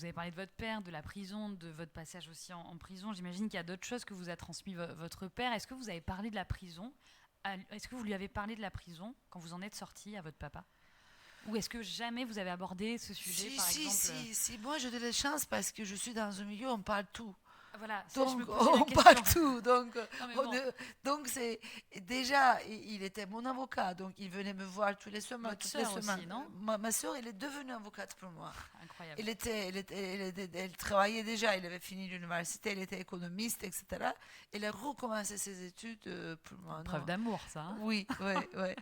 vous avez parlé de votre père, de la prison, de votre passage aussi en prison. J'imagine qu'il y a d'autres choses que vous a transmis votre père. Est-ce que vous avez parlé de la prison Est-ce que vous lui avez parlé de la prison quand vous en êtes sorti à votre papa? Ou est-ce que jamais vous avez abordé ce sujet, Si, par si, exemple? si, si. Moi, j'ai de la chance parce que je suis dans un milieu où on parle tout. Voilà, je me Donc, posais la on parle question. tout. Donc, Non mais on, bon, euh, donc c'est déjà, il était mon avocat. Donc, il venait me voir votre toutes les sœur aussi, semaines. non? Ma soeur, elle est devenue avocate pour moi. Incroyable. Elle travaillait déjà, elle avait fini l'université, elle était économiste, etc. Elle a recommencé ses études pour moi. Preuve Non. d'amour, ça. Hein. Oui, oui, oui.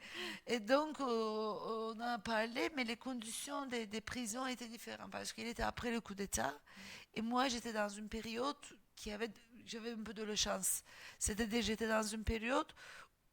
Et donc, on a parlé, mais les conditions des prisons étaient différentes parce qu'il était après le coup d'État. Et moi, j'étais dans une période j'avais un peu de la chance. C'est-à-dire, j'étais dans une période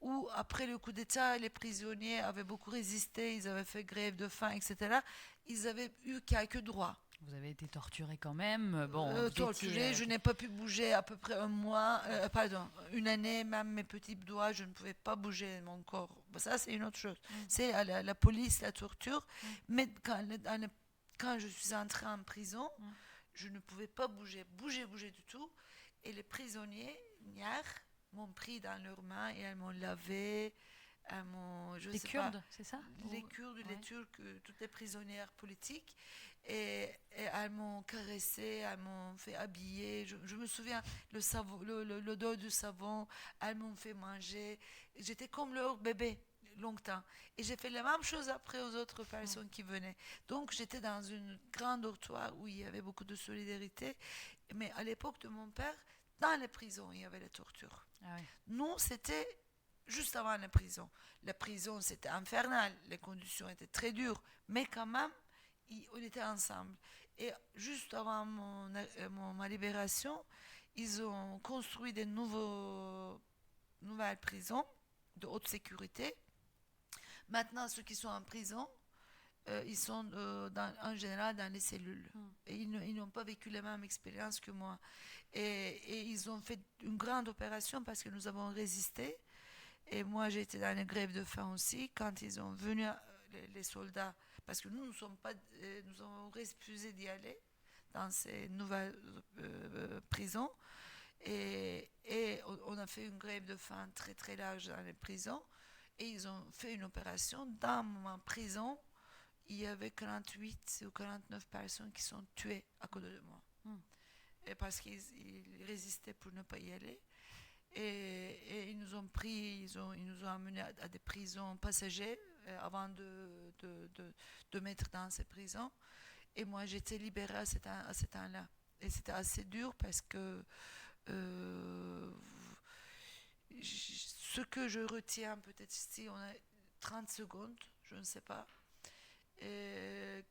où, après le coup d'État, les prisonniers avaient beaucoup résisté, ils avaient fait grève de faim, etc. Ils avaient eu quelques droits. Vous avez été torturé quand même. Bon, vous étiez. Torturée, je n'ai pas pu bouger à peu près un mois, pardon, une année, même mes petits doigts, je ne pouvais pas bouger mon corps. Bon, ça, c'est une autre chose. C'est la police, la torture. Mais quand je suis entrée en prison, je ne pouvais pas bouger du tout. Et les prisonniers, hier, m'ont pris dans leurs mains et elles m'ont lavé. Je Les sais pas, Kurdes, c'est ça? les Kurdes, les Ouais. Turcs, toutes les prisonnières politiques. Et elles m'ont caressé, elles m'ont fait habiller. Je me souviens, l'odeur du savon, elles m'ont fait manger. J'étais comme leur bébé longtemps. Et j'ai fait la même chose après aux autres personnes qui venaient. Donc j'étais dans une grande dortoir où il y avait beaucoup de solidarité. Mais à l'époque de mon père, dans les prisons, il y avait la torture. Ah ouais. Nous, c'était juste avant la prison. La prison, c'était infernal. Les conditions étaient très dures. Mais quand même, on était ensemble. Et juste avant ma libération, ils ont construit nouvelles prisons de haute sécurité. Maintenant, ceux qui sont en prison, ils sont en général dans les cellules. Et ils n'ont pas vécu la même expérience que moi. Et ils ont fait une grande opération parce que nous avons résisté. Et moi, j'étais dans les grèves de faim aussi. Quand ils ont venu, les soldats, parce que nous avons refusé d'y aller dans ces nouvelles prisons. Et on a fait une grève de faim très très large dans les prisons. Et ils ont fait une opération. Dans ma prison, il y avait 48 ou 49 personnes qui sont tuées à cause de moi. Et parce qu'ils résistaient pour ne pas y aller. Et ils nous ont pris, ils nous ont amenés à des prisons passagers avant de mettre dans ces prisons. Et moi, j'étais libérée à ce temps-là. Et c'était assez dur parce que euh, ce que je retiens, peut-être si on a 30 secondes, je ne sais pas.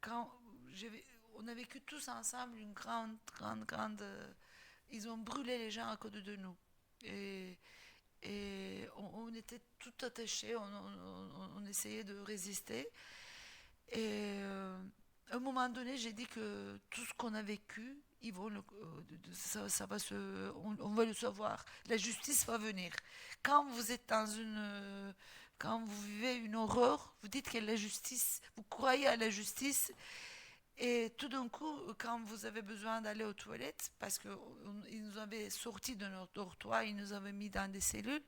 Quand on a vécu tous ensemble une grande. Ils ont brûlé les gens à côté de nous. Et, on était tout attachés, on essayait de résister. Et à un moment donné, j'ai dit que tout ce qu'on a vécu, ça va on va le savoir. La justice va venir. Quand vous êtes quand vous vivez une horreur, vous dites que la justice, vous croyez à la justice, et tout d'un coup, quand vous avez besoin d'aller aux toilettes, parce qu'ils nous avaient sortis de notre dortoir, ils nous avaient mis dans des cellules,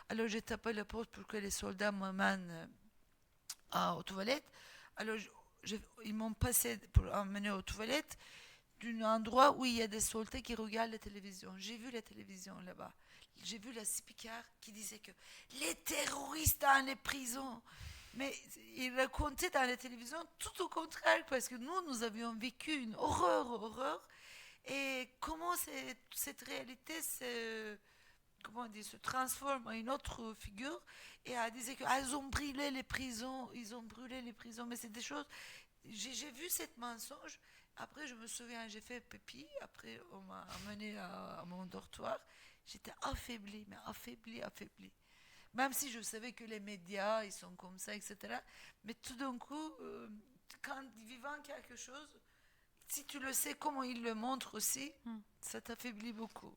alors j'ai tapé la porte pour que les soldats m'emmènent aux toilettes. Alors ils m'ont passé pour emmener aux toilettes d'un endroit où il y a des soldats qui regardent la télévision. J'ai vu la télévision là-bas. J'ai vu la speaker qui disait que les terroristes dans les prisons. Mais il racontait dans la télévision tout au contraire, parce que nous avions vécu une horreur. Et comment cette réalité se transforme en une autre figure. Et elle disait qu'ils ont brûlé les prisons, ils ont brûlé les prisons. Mais c'est des choses. J'ai vu cette mensonge. Après, je me souviens, j'ai fait pipi. Après, on m'a amené à mon dortoir. J'étais affaiblie, mais affaiblie. Même si je savais que les médias, ils sont comme ça, etc. Mais tout d'un coup, quand vivant quelque chose, si tu le sais comment ils le montrent aussi, ça t'affaiblit beaucoup.